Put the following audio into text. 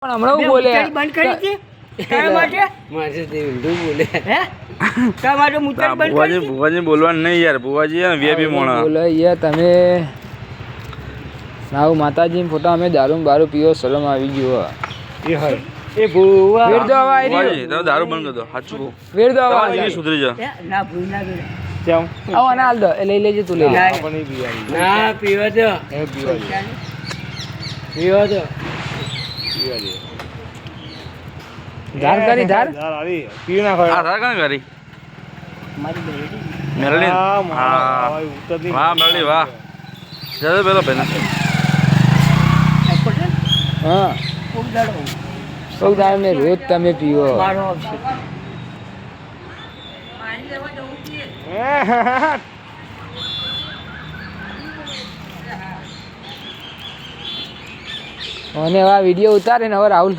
પણ હમણાં બોલે બંધ કરી છે તારા માટે મારે તે ઊંધું બોલે હે તારા માટે મુતરી બંધ કરી છે બુવાજી બોલવાનું નહીં યાર બુવાજી હે ને વીઆઈપી મોણા બોલે યાર તમે નાવ માતાજી ફોટા અમે દારૂ બારૂ પીવો શરમ આવી ગયો એ હોય એ ભૂવા વેર દો આવા આવી બુવાજી તમે દારૂ બંધ કરી દો સાચું કહું વેર દો આવા તમારી સુધરી જા ના ભૂલ ના કરે કેમ આવા ના હાલ દો એ લઈ લેજે તું લઈ લે ના પીવા દો પીવા દો ધાર કરી ધાર આધાર કાર્ડ કરી મારી બેડી મેરલી વાહ મેરલી વાહ જતો પેલો બેન પટેલ હા કોક દાડો કોક દાર ને રોજ તમે પીવો મારો આવશે અને આ વિડીયો ઉતારે ને હવે રાહુલ